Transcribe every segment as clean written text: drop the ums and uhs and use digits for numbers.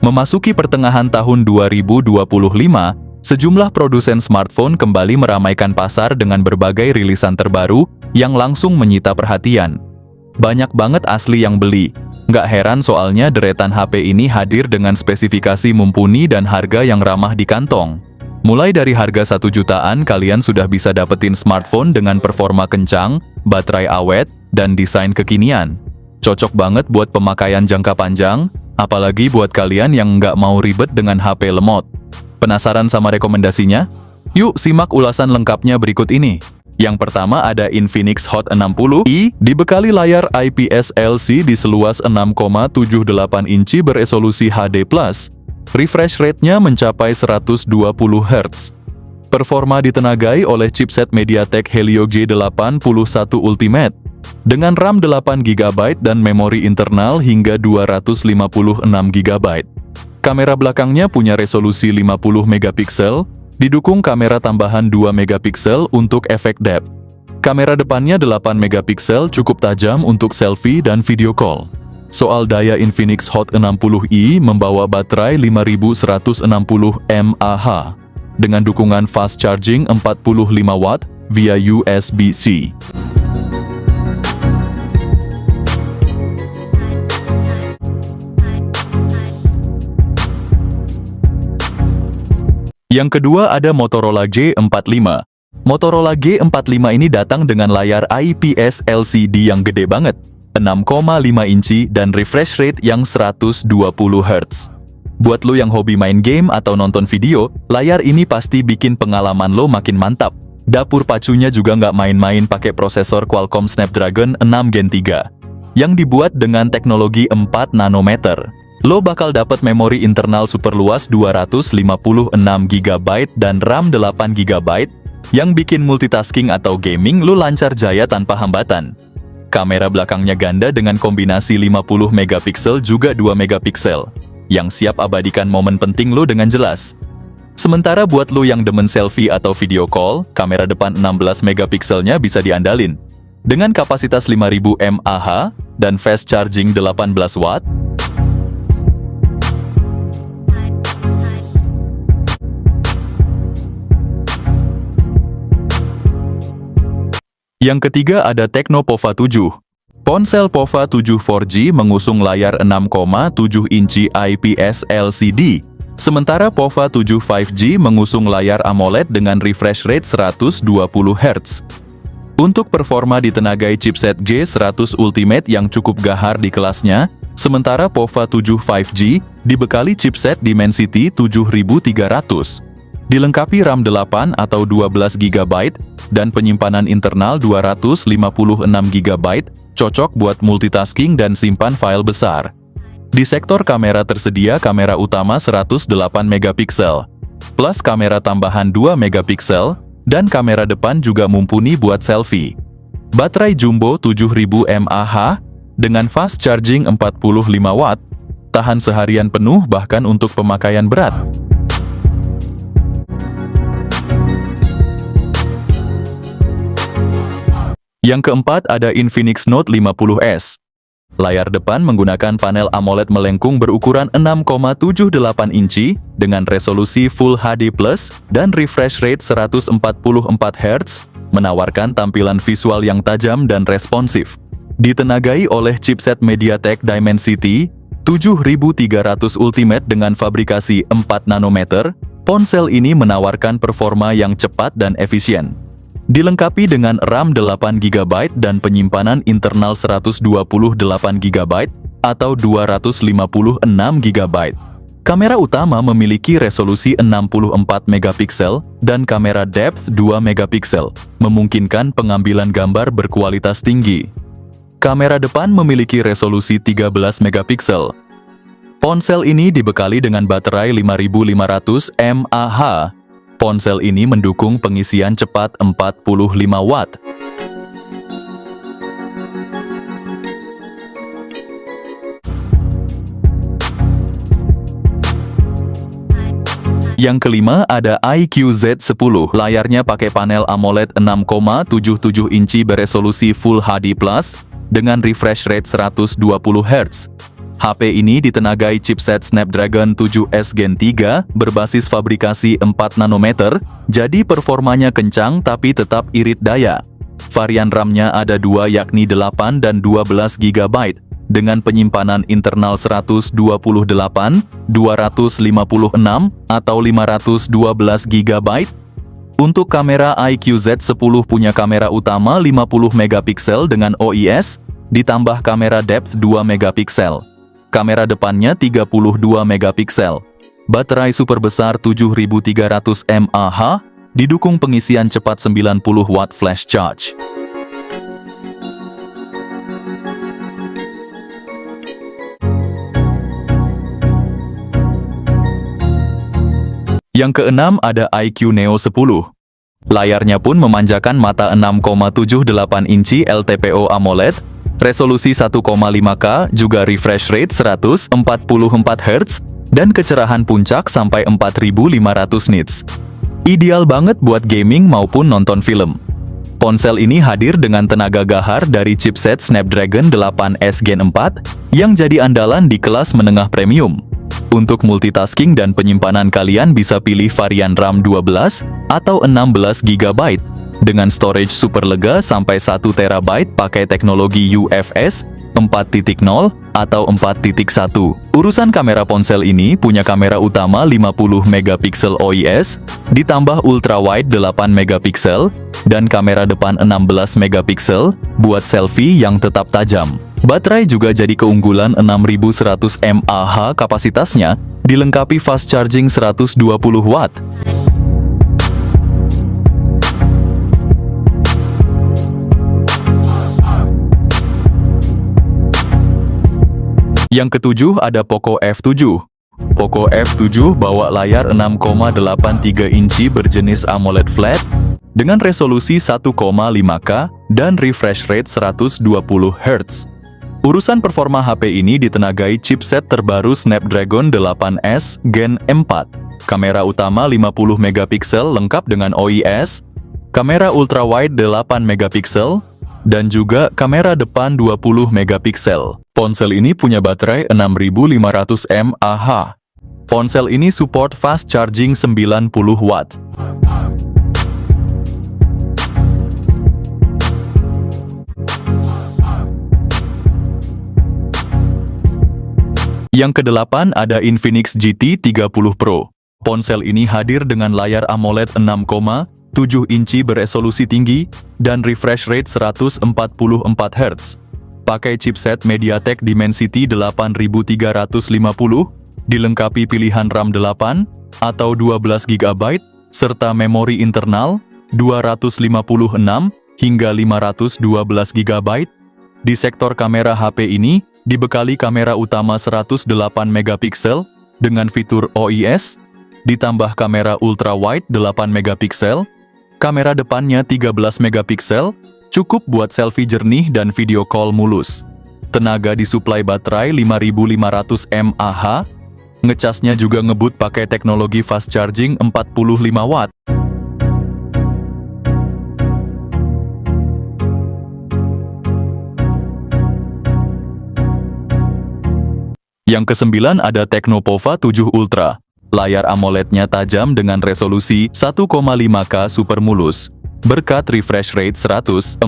Memasuki pertengahan tahun 2025, sejumlah produsen smartphone kembali meramaikan pasar dengan berbagai rilisan terbaru yang langsung menyita perhatian. Banyak banget asli yang beli. Nggak heran soalnya deretan HP ini hadir dengan spesifikasi mumpuni dan harga yang ramah di kantong. Mulai dari harga 1 jutaan kalian sudah bisa dapetin smartphone dengan performa kencang, baterai awet, dan desain kekinian. Cocok banget buat pemakaian jangka panjang, apalagi buat kalian yang nggak mau ribet dengan HP lemot. Penasaran sama rekomendasinya? Yuk simak ulasan lengkapnya berikut ini. Yang pertama ada Infinix Hot 60i, dibekali layar IPS LCD seluas 6,78 inci beresolusi HD+. Refresh rate-nya mencapai 120 Hz. Performa ditenagai oleh chipset MediaTek Helio G81 Ultimate dengan RAM 8 GB dan memori internal hingga 256 GB. Kamera belakangnya punya resolusi 50 megapiksel, didukung kamera tambahan 2 megapiksel untuk efek depth. Kamera depannya 8 megapiksel cukup tajam untuk selfie dan video call. Soal daya, Infinix Hot 60i membawa baterai 5160 mAh dengan dukungan fast charging 45 watt via USB-C. Yang kedua ada Motorola G45. Motorola G45 ini datang dengan layar IPS LCD yang gede banget, 6,5 inci dan refresh rate yang 120 Hz. Buat lo yang hobi main game atau nonton video, layar ini pasti bikin pengalaman lo makin mantap. Dapur pacunya juga nggak main-main, pakai prosesor Qualcomm Snapdragon 6 Gen 3 yang dibuat dengan teknologi 4 nanometer. Lo bakal dapat memori internal super luas 256 GB dan RAM 8 GB yang bikin multitasking atau gaming lo lancar jaya tanpa hambatan. Kamera belakangnya ganda dengan kombinasi 50 megapiksel juga 2 megapiksel yang siap abadikan momen penting lo dengan jelas. Sementara buat lo yang demen selfie atau video call, kamera depan 16 megapikselnya bisa diandalin. Dengan kapasitas 5000 mAh dan fast charging 18 watt, Yang ketiga ada Tecno Pova 7. Ponsel Pova 7 4G mengusung layar 6,7 inci IPS LCD, sementara Pova 7 5G mengusung layar AMOLED dengan refresh rate 120 Hz. Untuk performa ditenagai chipset G100 Ultimate yang cukup gahar di kelasnya, sementara Pova 7 5G dibekali chipset Dimensity 7300. Dilengkapi RAM 8 atau 12 GB dan penyimpanan internal 256 GB, cocok buat multitasking dan simpan file besar. Di sektor kamera tersedia kamera utama 108 megapiksel, plus kamera tambahan 2 megapiksel, dan kamera depan juga mumpuni buat selfie. Baterai jumbo 7000 mAh dengan fast charging 45 watt, tahan seharian penuh bahkan untuk pemakaian berat. Yang keempat ada Infinix Note 50s. Layar depan menggunakan panel AMOLED melengkung berukuran 6,78 inci dengan resolusi Full HD+ dan refresh rate 144 Hz, menawarkan tampilan visual yang tajam dan responsif. Ditenagai oleh chipset MediaTek Dimensity 7300 Ultimate dengan fabrikasi 4 nanometer, ponsel ini menawarkan performa yang cepat dan efisien. Dilengkapi dengan RAM 8 GB dan penyimpanan internal 128 GB atau 256 GB. Kamera utama memiliki resolusi 64 megapiksel dan kamera depth 2 megapiksel, memungkinkan pengambilan gambar berkualitas tinggi. Kamera depan memiliki resolusi 13 megapiksel. Ponsel ini dibekali dengan baterai 5500 mAh. Ponsel ini mendukung pengisian cepat 45 watt. Yang kelima ada iQOO Z10. Layarnya pakai panel AMOLED 6,77 inci beresolusi Full HD+ dengan refresh rate 120 Hz. HP ini ditenagai chipset Snapdragon 7S Gen 3 berbasis fabrikasi 4 nanometer, jadi performanya kencang tapi tetap irit daya. Varian RAM-nya ada dua yakni 8 dan 12 GB, dengan penyimpanan internal 128, 256, atau 512 GB. Untuk kamera IQ Z10 punya kamera utama 50 megapiksel dengan OIS, ditambah kamera depth 2 megapiksel. Kamera depannya 32 megapiksel. Baterai super besar 7300 mAh, didukung pengisian cepat 90 watt flash charge. Yang keenam ada iQ Neo 10. Layarnya pun memanjakan mata 6,78 inci LTPO AMOLED, resolusi 1,5K, juga refresh rate 144 Hz, dan kecerahan puncak sampai 4500 nits. Ideal banget buat gaming maupun nonton film. Ponsel ini hadir dengan tenaga gahar dari chipset Snapdragon 8S Gen 4 yang jadi andalan di kelas menengah premium. Untuk multitasking dan penyimpanan kalian bisa pilih varian RAM 12 atau 16 GB dengan storage super lega sampai 1 TB pakai teknologi UFS 4.0 atau 4.1. Urusan kamera ponsel ini punya kamera utama 50 megapiksel OIS, ditambah ultrawide 8 megapiksel, dan kamera depan 16 megapiksel buat selfie yang tetap tajam. Baterai juga jadi keunggulan 6100 mAh kapasitasnya, dilengkapi fast charging 120 watt. Yang ketujuh ada Poco F7. Poco F7 bawa layar 6,83 inci berjenis AMOLED flat dengan resolusi 1,5K dan refresh rate 120 Hz. Urusan performa HP ini ditenagai chipset terbaru Snapdragon 8S Gen 4. Kamera utama 50 megapiksel lengkap dengan OIS, kamera ultrawide 8 megapiksel, dan juga kamera depan 20 megapiksel. Ponsel ini punya baterai 6500 mAh. Ponsel ini support fast charging 90 watt. Yang kedelapan ada Infinix GT 30 Pro. Ponsel ini hadir dengan layar AMOLED 6,7 inci beresolusi tinggi dan refresh rate 144 Hz. Pakai chipset MediaTek Dimensity 8350, dilengkapi pilihan RAM 8 atau 12 GB, serta memori internal 256 hingga 512 GB. Di sektor kamera HP ini, dibekali kamera utama 108 megapiksel dengan fitur OIS, ditambah kamera ultrawide 8 megapiksel, kamera depannya 13 megapiksel, cukup buat selfie jernih dan video call mulus. Tenaga disuplai baterai 5500 mAh, ngecasnya juga ngebut pakai teknologi fast charging 45 watt. Yang kesembilan ada Tecno Pova 7 Ultra. Layar AMOLED-nya tajam dengan resolusi 1,5K super mulus, berkat refresh rate 144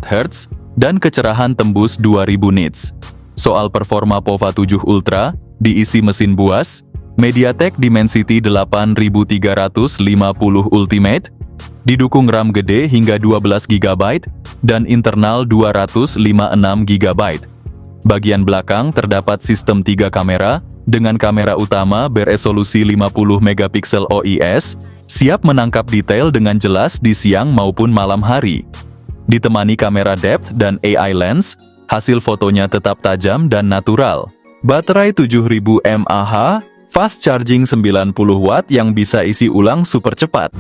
Hz dan kecerahan tembus 2000 nits. Soal performa Pova 7 Ultra, diisi mesin buas, MediaTek Dimensity 8350 Ultimate, didukung RAM gede hingga 12 GB, dan internal 256 GB. Bagian belakang terdapat sistem 3 kamera, dengan kamera utama beresolusi 50 megapiksel OIS, siap menangkap detail dengan jelas di siang maupun malam hari. Ditemani kamera depth dan AI lens, hasil fotonya tetap tajam dan natural. Baterai 7000 mAh, fast charging 90 watt yang bisa isi ulang super cepat.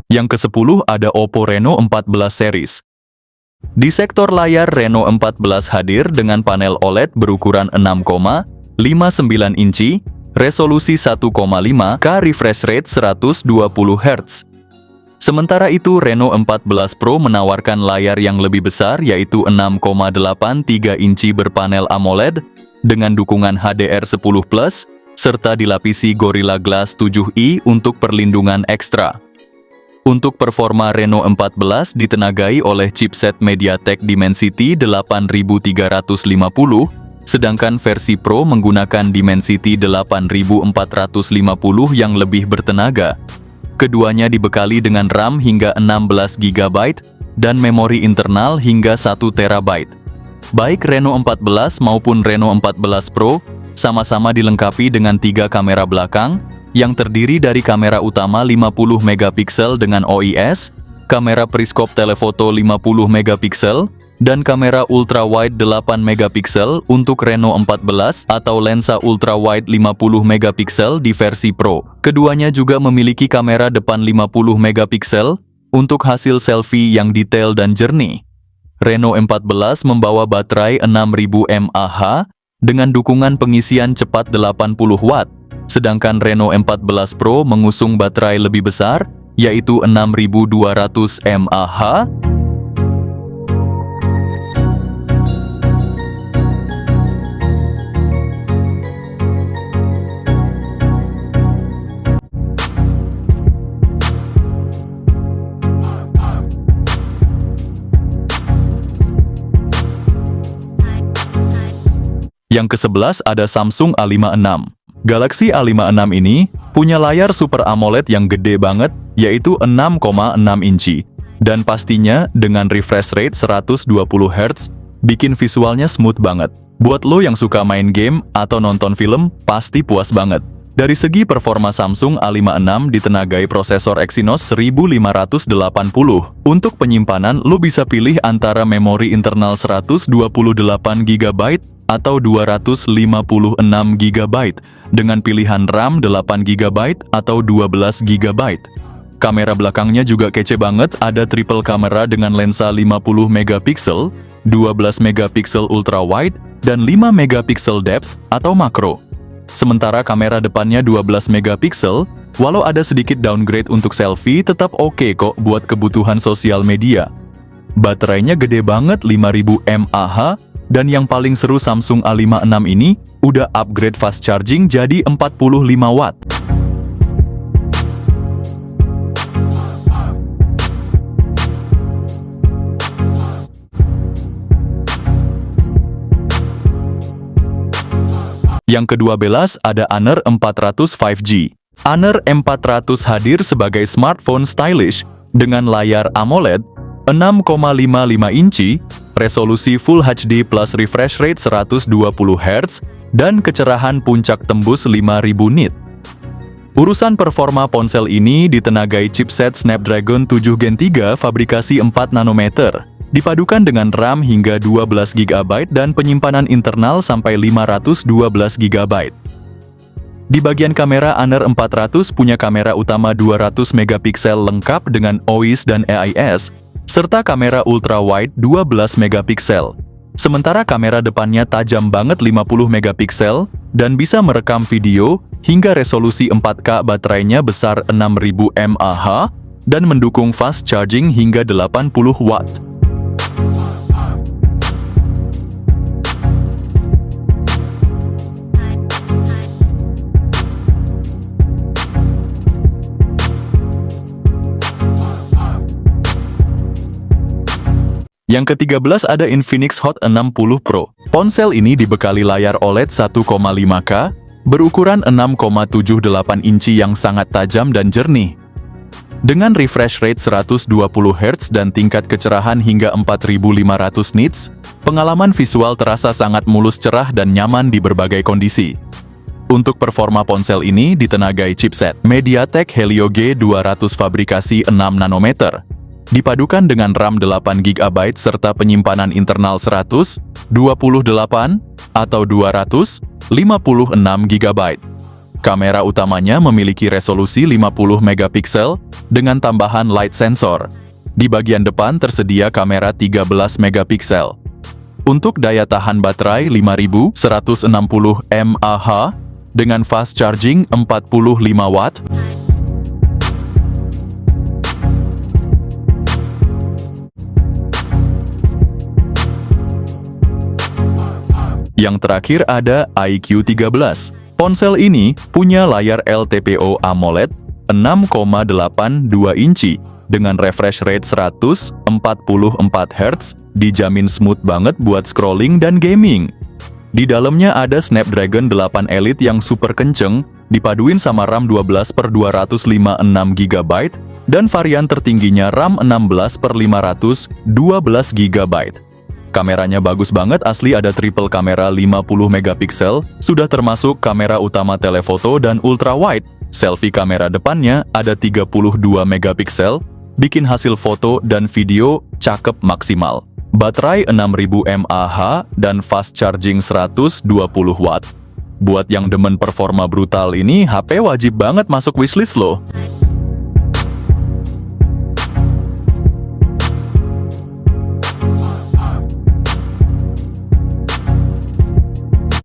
Yang ke-10 ada Oppo Reno 14 series. Di sektor layar, Reno 14 hadir dengan panel OLED berukuran 6,59 inci resolusi 1,5K, refresh rate 120 Hz. Sementara itu, Reno 14 Pro menawarkan layar yang lebih besar, yaitu 6,83 inci berpanel AMOLED dengan dukungan HDR10+, serta dilapisi Gorilla Glass 7i untuk perlindungan ekstra. Untuk performa, Reno 14 ditenagai oleh chipset MediaTek Dimensity 8350, sedangkan versi Pro menggunakan Dimensity 8450 yang lebih bertenaga. Keduanya dibekali dengan RAM hingga 16 GB dan memori internal hingga 1 TB. Baik Reno 14 maupun Reno 14 Pro sama-sama dilengkapi dengan 3 kamera belakang yang terdiri dari kamera utama 50 MP dengan OIS, kamera periskop telefoto 50 MP, dan kamera ultrawide 8 MP untuk Reno 14 atau lensa ultrawide 50 MP di versi Pro. Keduanya juga memiliki kamera depan 50 MP untuk hasil selfie yang detail dan jernih. Reno 14 membawa baterai 6000 mAh dengan dukungan pengisian cepat 80 Watt, sedangkan Reno 14 Pro mengusung baterai lebih besar, yaitu 6200 mAh. Yang ke-11 ada Samsung A56. Galaxy A56 ini punya layar Super AMOLED yang gede banget, yaitu 6,6 inci. Dan pastinya dengan refresh rate 120 Hz, bikin visualnya smooth banget. Buat lo yang suka main game atau nonton film, pasti puas banget. Dari segi performa, Samsung A56 ditenagai prosesor Exynos 1580. Untuk penyimpanan, lo bisa pilih antara memori internal 128 GB atau 256 GB dengan pilihan RAM 8 GB atau 12 GB. Kamera belakangnya juga kece banget, ada triple kamera dengan lensa 50 MP, 12 MP ultrawide, dan 5 MP depth atau makro. Sementara kamera depannya 12 MP, walau ada sedikit downgrade untuk selfie, tetap oke kok buat kebutuhan sosial media. Baterainya gede banget, 5000 mAh, dan yang paling seru, Samsung A56 ini udah upgrade fast charging jadi 45 Watt. Yang ke-12 ada Honor 400 5G. Honor 400 hadir sebagai smartphone stylish dengan layar AMOLED 6,55 inci, resolusi Full HD plus refresh rate 120 Hz, dan kecerahan puncak tembus 5000 nit. Urusan performa, ponsel ini ditenagai chipset Snapdragon 7 Gen 3 fabrikasi 4 nanometer, dipadukan dengan RAM hingga 12 GB dan penyimpanan internal sampai 512 GB. Di bagian kamera, Honor 400 punya kamera utama 200 MP lengkap dengan OIS dan AIS, serta kamera ultrawide 12 MP. Sementara kamera depannya tajam banget 50 MP dan bisa merekam video hingga resolusi 4K. Baterainya besar 6000 mAh dan mendukung fast charging hingga 80 Watt. Yang ke-13 ada Infinix Hot 60 Pro. Ponsel ini dibekali layar OLED 1,5K, berukuran 6,78 inci yang sangat tajam dan jernih. Dengan refresh rate 120 Hz dan tingkat kecerahan hingga 4500 nits, pengalaman visual terasa sangat mulus, cerah, dan nyaman di berbagai kondisi. Untuk performa, ponsel ini ditenagai chipset MediaTek Helio G200 fabrikasi 6 nanometer. Dipadukan dengan RAM 8 GB serta penyimpanan internal 128 atau 256 GB. Kamera utamanya memiliki resolusi 50 MP dengan tambahan light sensor. Di bagian depan tersedia kamera 13 MP. Untuk daya tahan baterai 5160 mAh dengan fast charging 45 watt. Yang terakhir ada iQ13. Ponsel ini punya layar LTPO AMOLED 6,82 inci dengan refresh rate 144 Hz, dijamin smooth banget buat scrolling dan gaming. Di dalamnya ada Snapdragon 8 Elite yang super kenceng, dipaduin sama RAM 12/256 GB, dan varian tertingginya RAM 16/512 GB. Kameranya bagus banget, asli ada triple kamera 50 megapiksel, sudah termasuk kamera utama telefoto dan ultra wide. Selfie kamera depannya ada 32 megapiksel, bikin hasil foto dan video cakep maksimal. Baterai 6000 mAh dan fast charging 120 watt. Buat yang demen performa brutal ini, HP wajib banget masuk wishlist loh.